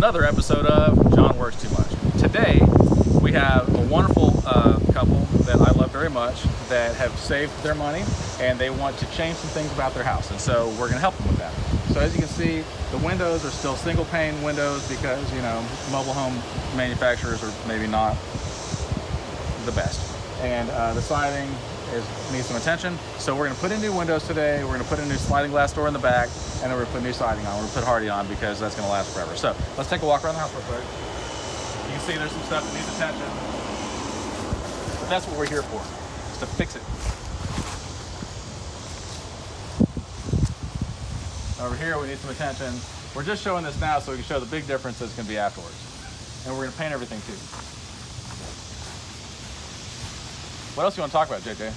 another episode of John Works Too Much. Today, we have a wonderful couple that I love very much that have saved their money and they want to change some things about their house. And so we're gonna help them with that. So as you can see, the windows are still single pane windows because, you know, mobile home manufacturers are maybe not the best. And the siding needs some attention. So we're gonna put in new windows today. We're gonna put in a new sliding glass door in the back, and then we're gonna put new siding on. We're gonna put Hardie on because that's gonna last forever. So let's take a walk around the house real quick. You can see there's some stuff that needs attention. But that's what we're here for, is to fix it. Over here we need some attention. We're just showing this now so we can show the big difference that's gonna be afterwards. And we're gonna paint everything too. What else do you want to talk about, JJ?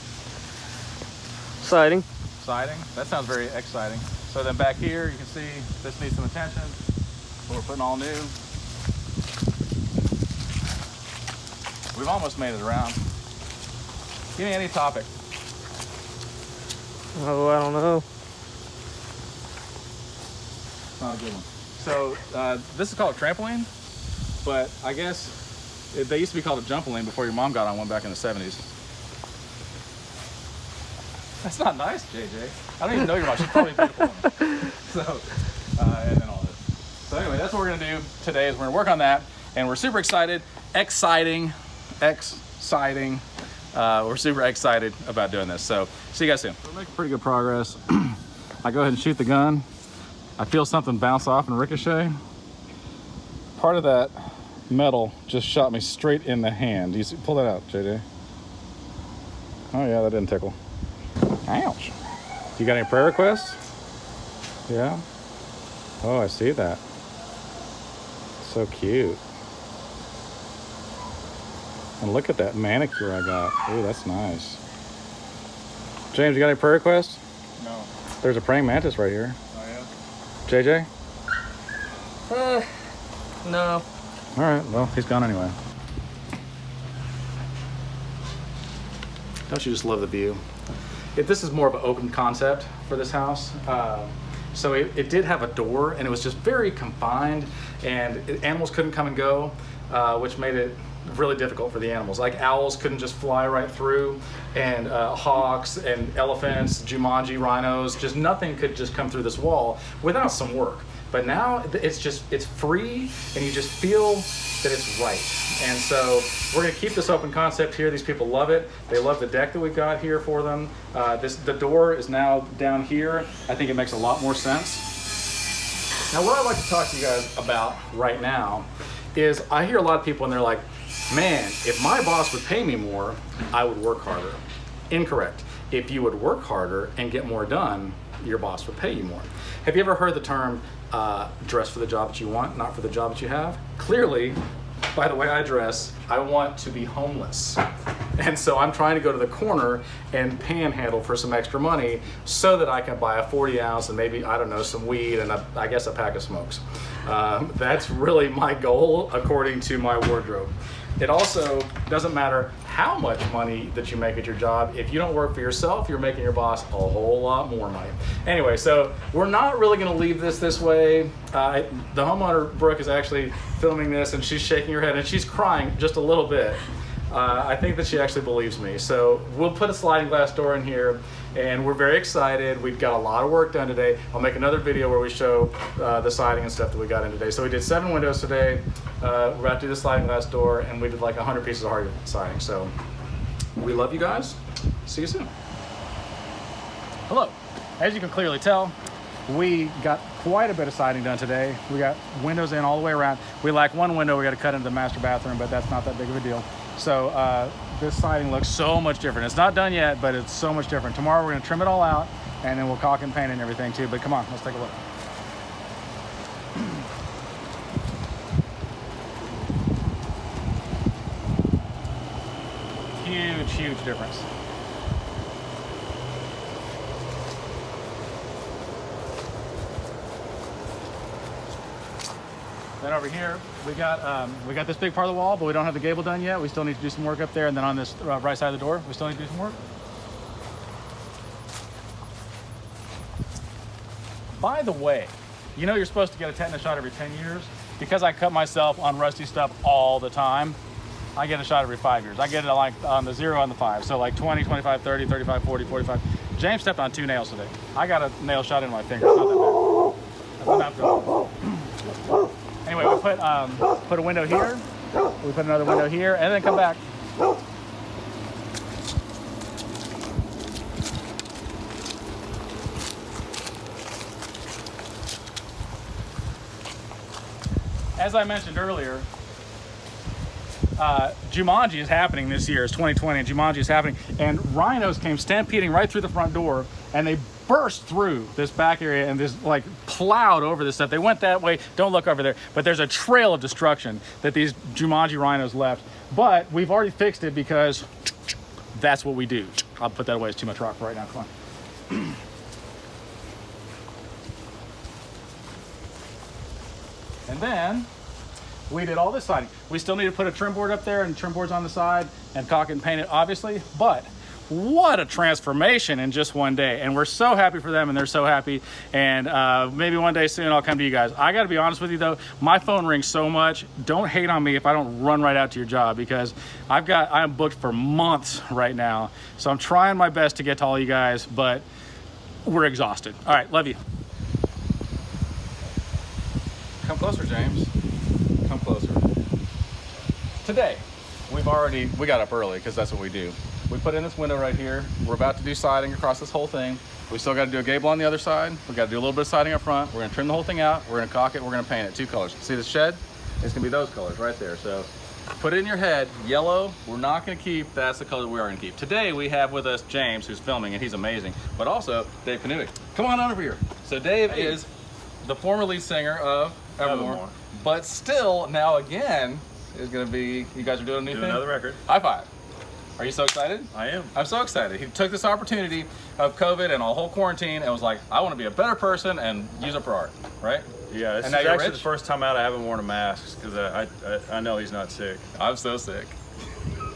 Siding. Siding? That sounds very exciting. So then back here, you can see this needs some attention. So we're putting all new. We've almost made it around. Give me any topic. Oh, I don't know. It's not a good one. So this is called a trampoline, but I guess they used to be called a jumpaline before your mom got on one back in the 70s. That's not nice, JJ. I don't even know your mom. She's probably a beautiful woman. So, and then all this. So anyway, that's what we're gonna do today is we're gonna work on that, and we're super excited. Exciting. We're super excited about doing this. So see you guys soon. We're making pretty good progress. I go ahead and shoot the gun. I feel something bounce off and ricochet. Part of that metal just shot me straight in the hand. You see, pull that out, JJ. Oh yeah, that didn't tickle. Ouch. You got any prayer requests? Yeah? Oh, I see that. So cute. And look at that manicure I got. Ooh, that's nice. James, you got any prayer requests? No. There's a praying mantis right here. Oh JJ? No. All right, well, he's gone anyway. Don't you just love the view? This is more of an open concept for this house. So it did have a door and it was just very confined, and animals couldn't come and go, which made it really difficult for the animals. Like owls couldn't just fly right through, and hawks and elephants, Jumanji rhinos, just nothing could just come through this wall without some work. But now it's free, and you just feel that it's right. And so we're gonna keep this open concept here. These people love it. They love the deck that we've got here for them. The door is now down here. I think it makes a lot more sense. Now what I'd like to talk to you guys about right now is I hear a lot of people and they're like, man, if my boss would pay me more, I would work harder. Incorrect. If you would work harder and get more done, your boss would pay you more. Have you ever heard the term, dress for the job that you want, not for the job that you have? Clearly, by the way I dress, I want to be homeless. And so I'm trying to go to the corner and panhandle for some extra money so that I can buy a 40 ounce and maybe, I don't know, some weed and I guess a pack of smokes. That's really my goal according to my wardrobe. It also doesn't matter how much money that you make at your job. If you don't work for yourself, you're making your boss a whole lot more money. Anyway, so we're not really gonna leave this way. The homeowner, Brooke, is actually filming this and she's shaking her head and she's crying just a little bit. I think that she actually believes me. So we'll put a sliding glass door in here and we're very excited. We've got a lot of work done today. I'll make another video where we show the siding and stuff that we got in today. So we did 7 windows today. We're about to do the sliding glass door and we did like 100 pieces of Hardie siding. So we love you guys. See you soon. Hello. As you can clearly tell, we got quite a bit of siding done today. We got windows in all the way around. We lack one window we got to cut into the master bathroom, but that's not that big of a deal. So this siding looks so much different. It's not done yet, but it's so much different. Tomorrow we're gonna trim it all out and then we'll caulk and paint and everything too. But come on, let's take a look. Huge, huge difference. Then over here, we got this big part of the wall, but we don't have the gable done yet. We still need to do some work up there. And then on this right side of the door, we still need to do some work. By the way, you know you're supposed to get a tetanus shot every 10 years. because I cut myself on rusty stuff all the time, I get a shot every 5 years. I get it like on the 0 and the 5. So like 20, 25, 30, 35, 40, 45. James stepped on 2 nails today. I got a nail shot in my finger. It's not that bad. That's not good. Anyway, we put a window here. We put another window here, and then come back. As I mentioned earlier, Jumanji is happening this year. It's 2020, and Jumanji is happening. And rhinos came stampeding right through the front door, and they burst through this back area and just like plowed over this stuff. They went that way. Don't look over there. But there's a trail of destruction that these Jumanji rhinos left. But we've already fixed it because that's what we do. I'll put that away. It's too much rock for right now. Come on. And then we did all this siding. We still need to put a trim board up there and trim boards on the side and caulk it and paint it, obviously. But what a transformation in just one day. And we're so happy for them, and they're so happy. And maybe one day soon I'll come to you guys. I got to be honest with you, though. My phone rings so much. Don't hate on me if I don't run right out to your job, because I'm booked for months right now. So I'm trying my best to get to all you guys, but we're exhausted. All right, love you. Come closer, James. Come closer. Today, we got up early because that's what we do. We put in this window right here. We're about to do siding across this whole thing. We still got to do a gable on the other side. We got to do a little bit of siding up front. We're gonna trim the whole thing out. We're gonna caulk it. We're gonna paint it 2 colors. See the shed? It's gonna be those colors right there. So put it in your head, yellow. We're not gonna keep, that's the color we are gonna keep. Today we have with us James, who's filming, and he's amazing, but also Dave Panuik. Come on over here. So Dave is the former lead singer of Evermore, but still now again is gonna be, you guys are doing a new thing? Another record. High five. Are you so excited? I am. I'm so excited. He took this opportunity of COVID and a whole quarantine and was like, I want to be a better person and use it for art, right? Yeah, this is actually the first time out I haven't worn a mask because I know he's not sick. I'm so sick.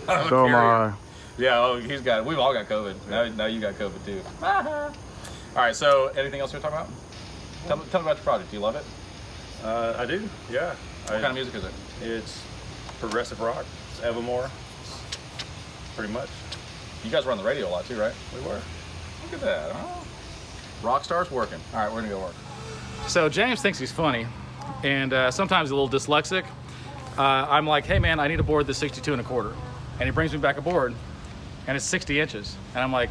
So am I. Yeah, oh, he's got it. We've all got COVID. Now you got COVID too. All right, so anything else you want to talk about? Tell me about your project. Do you love it? I do, yeah. What kind of music is it? It's progressive rock. It's Evermore. Pretty much. You guys were on the radio a lot too, right? We were. Look at that. Oh. Rockstar's working. All right, we're gonna go work. So James thinks he's funny, and sometimes a little dyslexic. I'm like, hey man, I need a board that's 62 1/4. And he brings me back a board, and it's 60 inches. And I'm like,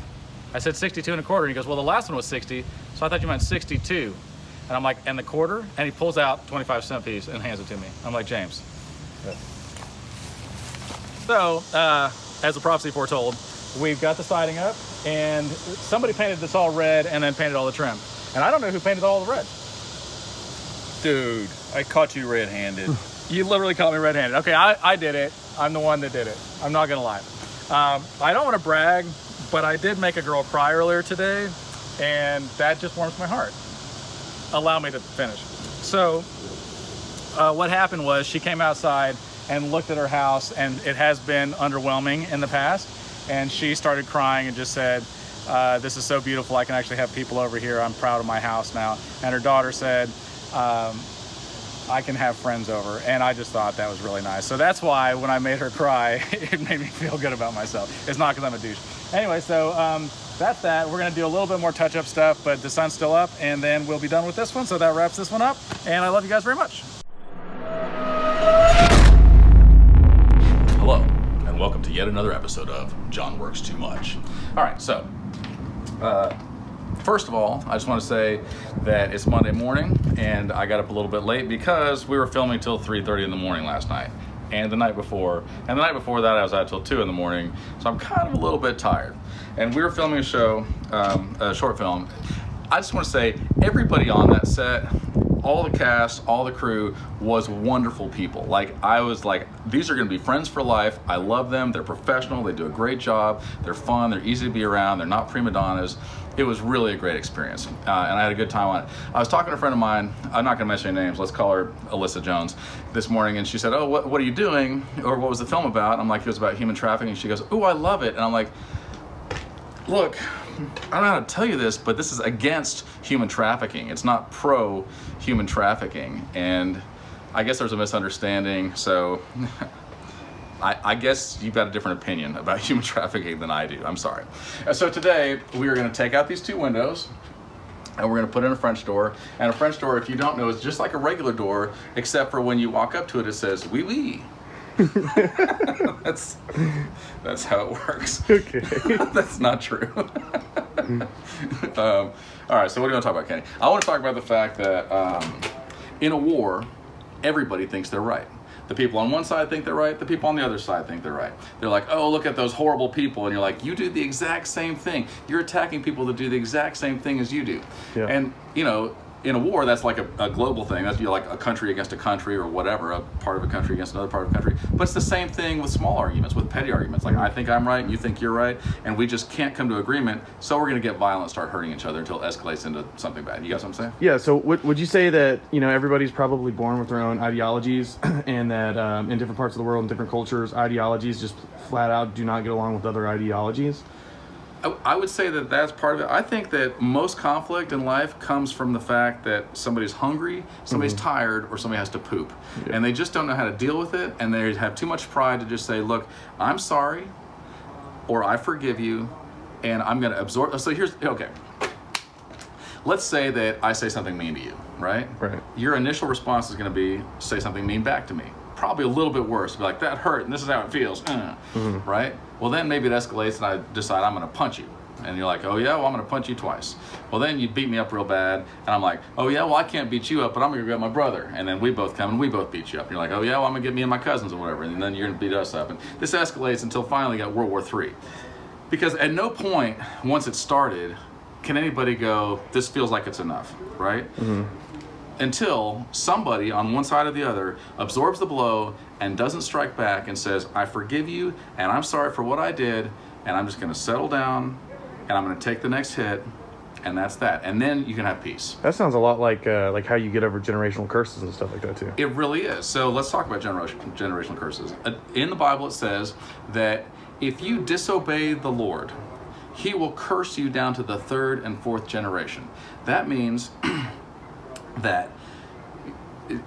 I said 62 1/4. And he goes, well, the last one was 60, so I thought you meant 62. And I'm like, and the quarter? And he pulls out 25-cent piece and hands it to me. I'm like, James. Yeah. So, as the prophecy foretold, we've got the siding up, and somebody painted this all red and then painted all the trim. And I don't know who painted all the red. Dude, I caught you red-handed. You literally caught me red-handed. Okay, I did it. I'm the one that did it. I'm not gonna lie. I don't want to brag, but I did make a girl cry earlier today, and that just warms my heart. Allow me to finish. So, what happened was she came outside and looked at her house, and it has been underwhelming in the past, and she started crying and just said, this is so beautiful, I can actually have people over here, I'm proud of my house now. And her daughter said, I can have friends over, and I just thought that was really nice. So that's why when I made her cry, it made me feel good about myself. It's not because I'm a douche. Anyway, so that's that. We're gonna do a little bit more touch-up stuff, but the sun's still up, and then we'll be done with this one, so that wraps this one up, and I love you guys very much. Hello, and welcome to yet another episode of John Works Too Much. All right, so first of all, I just want to say that it's Monday morning, and I got up a little bit late because we were filming till 3:30 in the morning last night, and the night before, that I was out till 2 in the morning, so I'm kind of a little bit tired. And we were filming a show, a short film. I just want to say everybody on that set, all the cast, all the crew was wonderful people. Like, I was like, these are gonna be friends for life. I love them, they're professional, they do a great job, they're fun, they're easy to be around, they're not prima donnas. It was really a great experience, and I had a good time on it. I was talking to a friend of mine, I'm not gonna mention any names, let's call her Alyssa Jones, this morning, and she said, oh, what are you doing? Or what was the film about? I'm like, it was about human trafficking. She goes, oh, I love it. And I'm like, look, I don't know how to tell you this, but this is against human trafficking. It's not pro human trafficking. And I guess there's a misunderstanding. So I guess you've got a different opinion about human trafficking than I do. I'm sorry. So today we are going to take out these two windows and we're going to put in a French door. And a French door, if you don't know, is just like a regular door, except for when you walk up to it, it says "oui oui." That's how it works. Okay. That's not true. All right, so what do you want to talk about, Kenny? I want to talk about the fact that in a war, everybody thinks they're right. The people on one side think they're right, the people on the other side think they're right. They're like, oh, look at those horrible people. And you're like, you do the exact same thing. You're attacking people that do the exact same thing as you do. Yeah. And, you know, in a war, that's like a global thing. That's like a country against a country or whatever, a part of a country against another part of a country. But it's the same thing with small arguments, with petty arguments. Like, I think I'm right, and you think you're right, and we just can't come to agreement, so we're going to get violent, start hurting each other until it escalates into something bad. You guys know what I'm saying? Yeah, so would you say that, you know, everybody's probably born with their own ideologies and that in different parts of the world, in different cultures, ideologies just flat out do not get along with other ideologies? I would say that that's part of it. I think that most conflict in life comes from the fact that somebody's hungry, somebody's tired, or somebody has to poop. Yeah. And they just don't know how to deal with it, and they have too much pride to just say, look, I'm sorry, or I forgive you, and I'm going to absorb. So okay. Let's say that I say something mean to you, right? Right. Your initial response is going to be, say something mean back to me. Probably a little bit worse. Be like, that hurt, and this is how it feels, right? Well, then maybe it escalates, and I decide I'm going to punch you. And you're like, oh, yeah, well, I'm going to punch you twice. Well, then you beat me up real bad, and I'm like, oh, yeah, well, I can't beat you up, but I'm going to go get my brother. And then we both come, and we both beat you up. And you're like, oh, yeah, well, I'm going to get me and my cousins or whatever, and then you're going to beat us up. And this escalates until finally you got World War III. Because at no point, once it started, can anybody go, this feels like it's enough, right? Until somebody on one side or the other absorbs the blow and doesn't strike back and says, I forgive you, and I'm sorry for what I did, and I'm just going to settle down, and I'm going to take the next hit, and that's that. And then you can have peace. That sounds a lot like how you get over generational curses and stuff like that too. It really is. So let's talk about generational curses. In the Bible it says that if you disobey the Lord, he will curse you down to the third and fourth generation. That means that,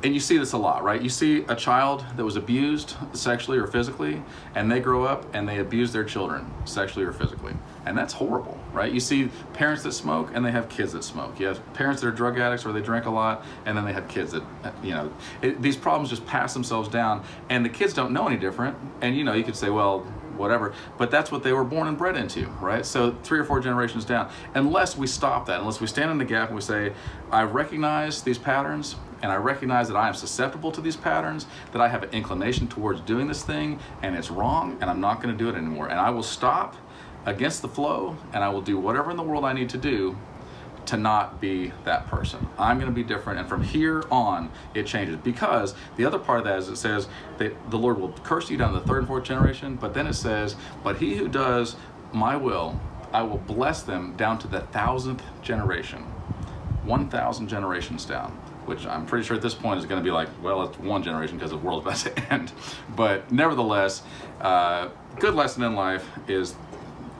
and you see this a lot, right? You see a child that was abused sexually or physically, and they grow up and they abuse their children sexually or physically. And that's horrible, right? You see parents that smoke and they have kids that smoke. You have parents that are drug addicts or they drink a lot, and then they have kids that, you know, these problems just pass themselves down, and the kids don't know any different. And, you know, you could say, well, whatever, but that's what they were born and bred into, right? So 3 or 4 generations down, unless we stop that, unless we stand in the gap and we say, I recognize these patterns, and I recognize that I am susceptible to these patterns, that I have an inclination towards doing this thing, and it's wrong, and I'm not going to do it anymore. And I will stop against the flow, and I will do whatever in the world I need to do to not be that person. I'm going to be different, and from here on, it changes. Because the other part of that is it says that the Lord will curse you down to the 3rd and 4th generation, but then it says, but he who does my will, I will bless them down to the 1,000th generation. 1,000 generations down, which I'm pretty sure at this point is going to be like, well, it's 1 generation because the world's about to end. But nevertheless, good lesson in life is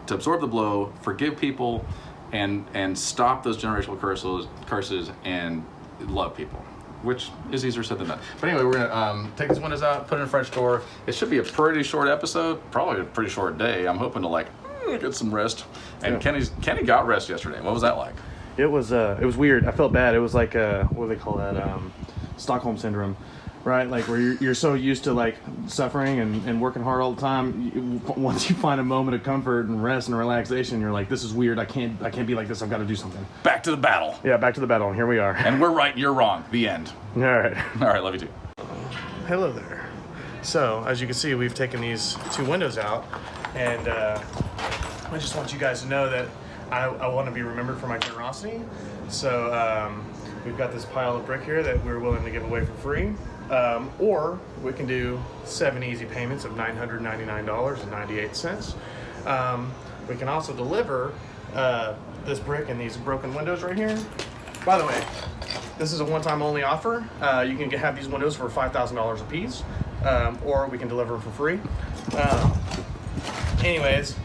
to absorb the blow, forgive people, and stop those generational curses and love people, which is easier said than done. But anyway, we're gonna take these windows out, put in a French door. It should be a pretty short episode, probably a pretty short day. I'm hoping to like get some rest. And yeah. Kenny got rest yesterday. What was that like? It was weird. I felt bad. It was like what do they call that? Stockholm syndrome, right? Like where you're so used to like suffering and working hard all the time. Once you find a moment of comfort and rest and relaxation, you're like, this is weird. I can't be like this. I've got to do something. Back to the battle. Yeah, back to the battle. And here we are. And we're right. You're wrong. The end. All right. All right. Love you too. Hello there. So as you can see, we've taken these 2 windows out, and I just want you guys to know that I want to be remembered for my generosity. So we've got this pile of brick here that we're willing to give away for free. Or we can do 7 easy payments of $999.98. We can also deliver this brick and these broken windows right here. By the way, this is a one-time only offer. You can have these windows for $5,000 a piece, or we can deliver them for free. Anyways,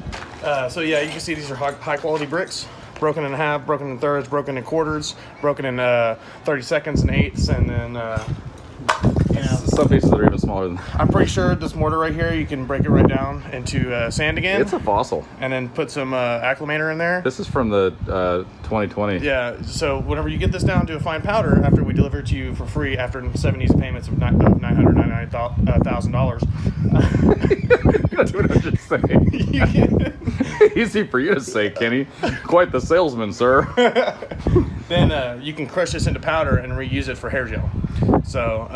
so yeah, you can see these are high quality bricks. Broken in half, broken in thirds, broken in quarters, broken in 30 seconds and eighths, and then you know, Some pieces are even smaller than that. I'm pretty sure this mortar right here, you can break it right down into sand again. It's a fossil. And then put some acclimator in there. This is from the 2020. Yeah, so whenever you get this down to a fine powder, after we deliver it to you for free after 7 easy payments of $999,000. That's what I'm just saying. Easy for you to say, Kenny. Quite the salesman, sir. Then you can crush this into powder and reuse it for hair gel. So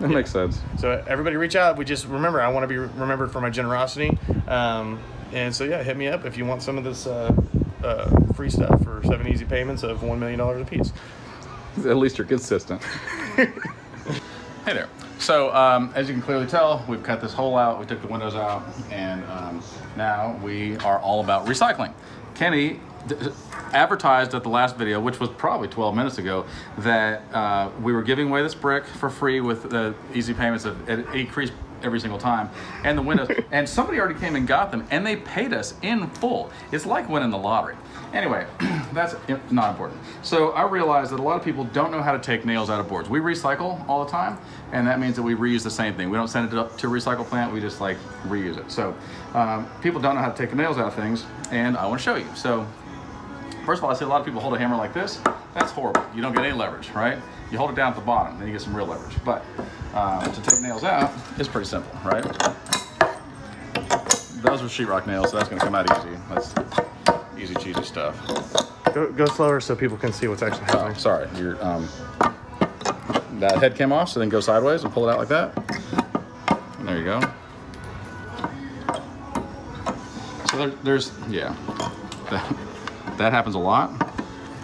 That makes sense. So everybody reach out. We just remember, I want to be remembered for my generosity. And so yeah, hit me up if you want some of this free stuff for 7 easy payments of $1 million a piece. At least you're consistent. Hey there. So as you can clearly tell, we've cut this hole out, we took the windows out, and now we are all about recycling. Kenny advertised at the last video, which was probably 12 minutes ago, that we were giving away this brick for free with the easy payments of it increased every single time, and the windows, and somebody already came and got them, and they paid us in full. It's like winning the lottery. Anyway, that's not important. So I realized that a lot of people don't know how to take nails out of boards. We recycle all the time, and that means that we reuse the same thing. We don't send it up to a recycle plant, we just like reuse it. So people don't know how to take the nails out of things, and I want to show you. So first of all, I see a lot of people hold a hammer like this. That's horrible. You don't get any leverage, right? You hold it down at the bottom, then you get some real leverage. But to take nails out, it's pretty simple, right? Those are sheetrock nails, so that's going to come out easy. That's easy, cheesy stuff. Go slower so people can see what's actually happening. Oh, sorry. You're, that head came off, so then go sideways and pull it out like that. And there you go. So there's, yeah, that happens a lot.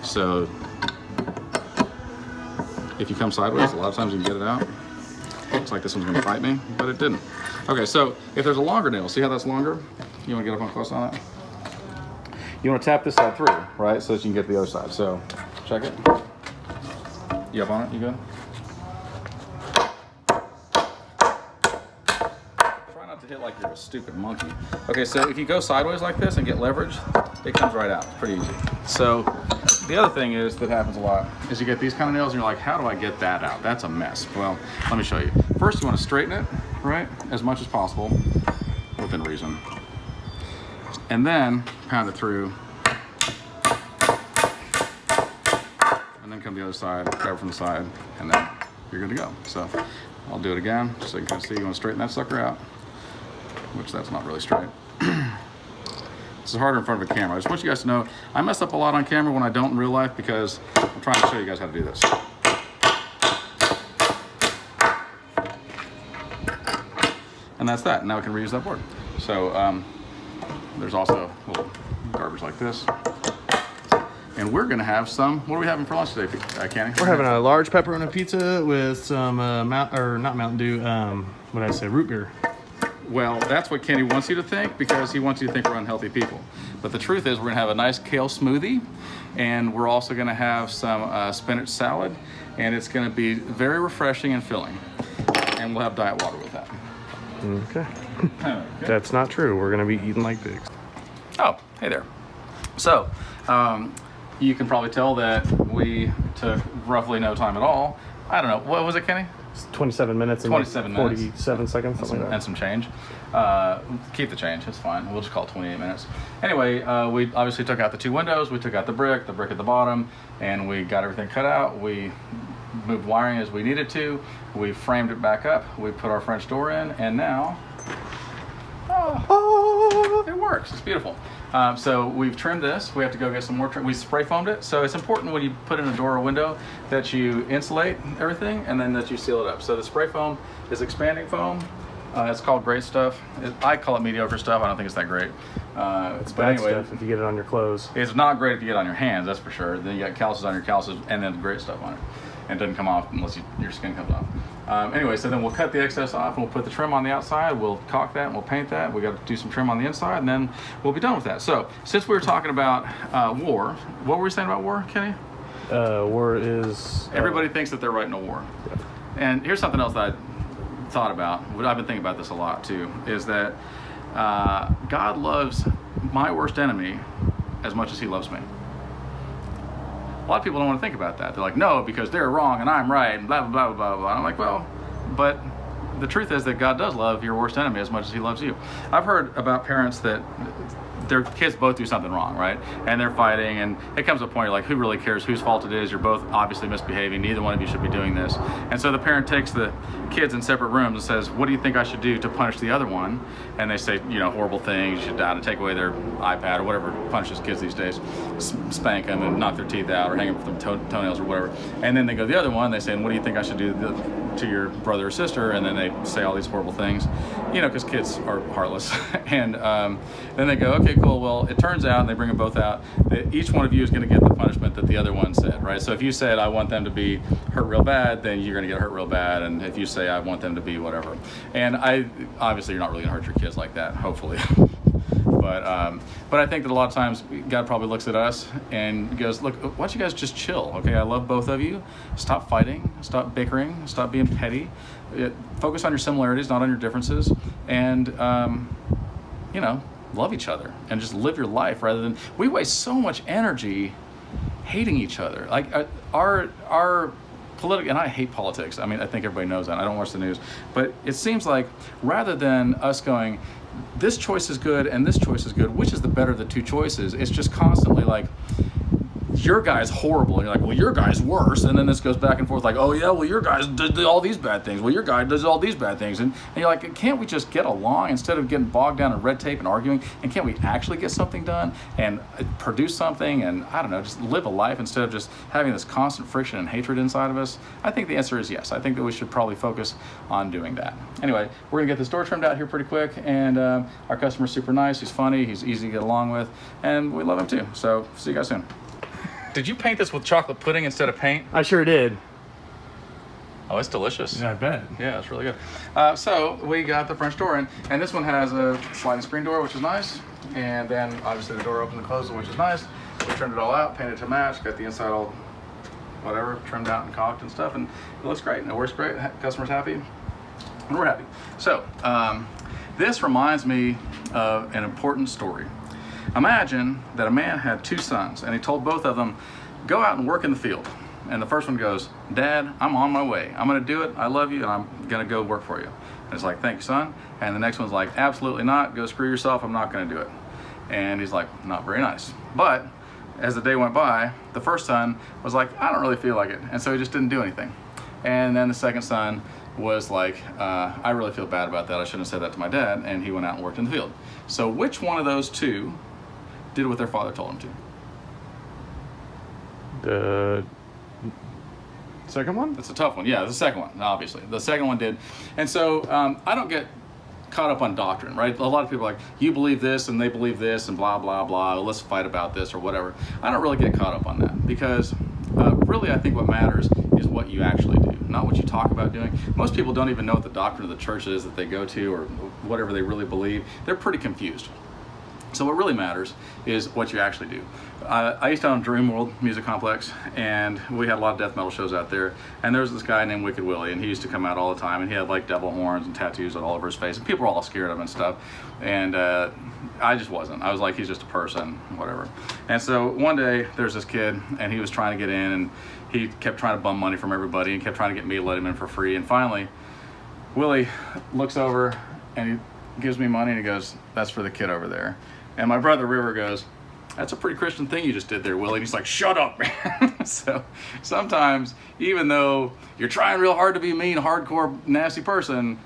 So if you come sideways, a lot of times you can get it out. Looks like this one's gonna fight me, but it didn't. Okay, so if there's a longer nail, see how that's longer? You wanna get up on close on that? You wanna tap this side through, right? So that you can get to the other side. So check it. You up on it? You good? Try not to hit like you're a stupid monkey. Okay, so if you go sideways like this and get leverage, it comes right out. It's pretty easy. So the other thing is that happens a lot is you get these kind of nails and you're like, how do I get that out? That's a mess. Well, let me show you. First, you want to straighten it, right? As much as possible, within reason. And then pound it through. And then come to the other side, grab it from the side, and then you're good to go. So I'll do it again, just so you can kind of see. You want to straighten that sucker out, which that's not really straight. This is harder in front of a camera. I just want you guys to know I mess up a lot on camera when I don't in real life because I'm trying to show you guys how to do this. And that's that. Now I can reuse that board. So there's also a little garbage like this. And we're gonna have some, what are we having for lunch today, Kenny? We're having a large pepperoni pizza with some not Mountain Dew, what did I say, root beer. Well, that's what Kenny wants you to think because he wants you to think we're unhealthy people. But the truth is we're gonna have a nice kale smoothie, and we're also gonna have some spinach salad, and it's gonna be very refreshing and filling. And we'll have diet water with that. Okay. That's not true. We're gonna be eating like pigs. Oh, hey there. So, you can probably tell that we took roughly no time at all. I don't know, what was it, Kenny? 27 minutes and 27 like minutes. 47 seconds, something like that. And some change. Keep the change, it's fine. We'll just call it 28 minutes. Anyway, we obviously took out the two windows, we took out the brick at the bottom, and we got everything cut out. We moved wiring as we needed to. We framed it back up. We put our French door in, and now, it works. It's beautiful. So we've trimmed this. We have to go get some more trim. We spray foamed it. So it's important when you put in a door or window that you insulate everything and then that you seal it up. So the spray foam is expanding foam. It's called great stuff. I call it mediocre stuff. I don't think it's that great. It's bad stuff if you get it on your clothes. It's not great if you get it on your hands, that's for sure. Then you got calluses on your calluses and then great stuff on it. And it doesn't come off unless your skin comes off. Anyway, so then we'll cut the excess off and we'll put the trim on the outside. We'll caulk that and we'll paint that. We got to do some trim on the inside and then we'll be done with that. So since we were talking about war, what were we saying about war, Kenny? War is... Everybody thinks that they're right in a war. Yeah. And here's something else that I thought about. I've been thinking about this a lot too, is that God loves my worst enemy as much as he loves me. A lot of people don't want to think about that. They're like, no, because they're wrong and I'm right, and blah, blah, blah, blah, blah. I'm like, well, but the truth is that God does love your worst enemy as much as he loves you. I've heard about parents that their kids both do something wrong, right? And they're fighting, and it comes to a point you're like, who really cares whose fault it is? You're both obviously misbehaving. Neither one of you should be doing this. And so the parent takes the kids in separate rooms and says, what do you think I should do to punish the other one? And they say, horrible things. You should to take away their iPad or whatever punishes kids these days. Spank them and knock their teeth out or hang them from toenails or whatever. And then they go to the other one, they say, and what do you think I should do to your brother or sister? And then they say all these horrible things, because kids are heartless. And then they go, okay, cool. Well, it turns out, and they bring them both out, that each one of you is going to get the punishment that the other one said, right? So if you said, I want them to be hurt real bad, then you're going to get hurt real bad. And if you say, I want them to be whatever. And obviously you're not really going to hurt your kids like that, hopefully. But I think that a lot of times God probably looks at us and goes, look, why don't you guys just chill, okay? I love both of you. Stop fighting, stop bickering, stop being petty. Focus on your similarities, not on your differences. And, love each other and just live your life rather than, we waste so much energy hating each other. Like our political, and I hate politics. I mean, I think everybody knows that. I don't watch the news, but it seems like rather than us going, this choice is good and this choice is good, which is the better of the two choices? It's just constantly like, your guy's horrible, and you're like, well, your guy's worse, and then this goes back and forth like, oh yeah, well, your guy did all these bad things, well, your guy does all these bad things, and you're like, can't we just get along instead of getting bogged down in red tape and arguing, and can't we actually get something done and produce something, and I don't know, just live a life instead of just having this constant friction and hatred inside of us? I think the answer is yes. I think that we should probably focus on doing that. Anyway, we're gonna get this door trimmed out here pretty quick, and our customer's super nice, he's funny, he's easy to get along with, and we love him too. So see you guys soon. Did you paint this with chocolate pudding instead of paint? I sure did. Oh, it's delicious. Yeah, I bet. Yeah, it's really good. So we got the French door in, and this one has a sliding screen door, which is nice. And then obviously the door opens and closes, which is nice. We trimmed it all out, painted to match, got the inside all whatever, trimmed out and caulked and stuff, and it looks great, and it works great. Customer's happy, and we're happy. So this reminds me of an important story. Imagine that a man had two sons, and he told both of them, go out and work in the field. And the first one goes, Dad, I'm on my way. I'm gonna do it, I love you, and I'm gonna go work for you. And it's like, thank you, son. And the next one's like, absolutely not, go screw yourself, I'm not gonna do it. And he's like, not very nice. But as the day went by, the first son was like, I don't really feel like it. And so he just didn't do anything. And then the second son was like, I really feel bad about that, I shouldn't have said that to my dad, and he went out and worked in the field. So which one of those two did what their father told them to? The second one? That's a tough one. Yeah, the second one, obviously. The second one did. And so I don't get caught up on doctrine, right? A lot of people are like, you believe this and they believe this and blah, blah, blah. Let's fight about this or whatever. I don't really get caught up on that because really I think what matters is what you actually do, not what you talk about doing. Most people don't even know what the doctrine of the church is that they go to or whatever they really believe. They're pretty confused. So what really matters is what you actually do. I used to own Dream World Music Complex, and we had a lot of death metal shows out there. And there was this guy named Wicked Willie, and he used to come out all the time, and he had like devil horns and tattoos all over his face, and people were all scared of him and stuff. And I just wasn't. I was like, he's just a person, whatever. And so one day there's this kid, and he was trying to get in, and he kept trying to bum money from everybody, and kept trying to get me to let him in for free. And finally, Willie looks over, and he gives me money, and he goes, that's for the kid over there. And my brother River goes, that's a pretty Christian thing you just did there, Willie. And he's like, shut up, man. So sometimes, even though you're trying real hard to be a mean, hardcore, nasty person,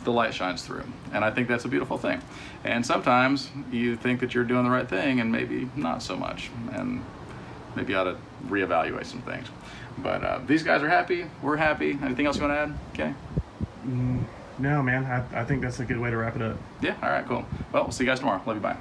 the light shines through. And I think that's a beautiful thing. And sometimes you think that you're doing the right thing and maybe not so much. And maybe you ought to reevaluate some things. But these guys are happy. We're happy. Anything else you want to add, Kenny? No, man. I think that's a good way to wrap it up. Yeah, all right, cool. Well, we'll see you guys tomorrow. Love you, bye.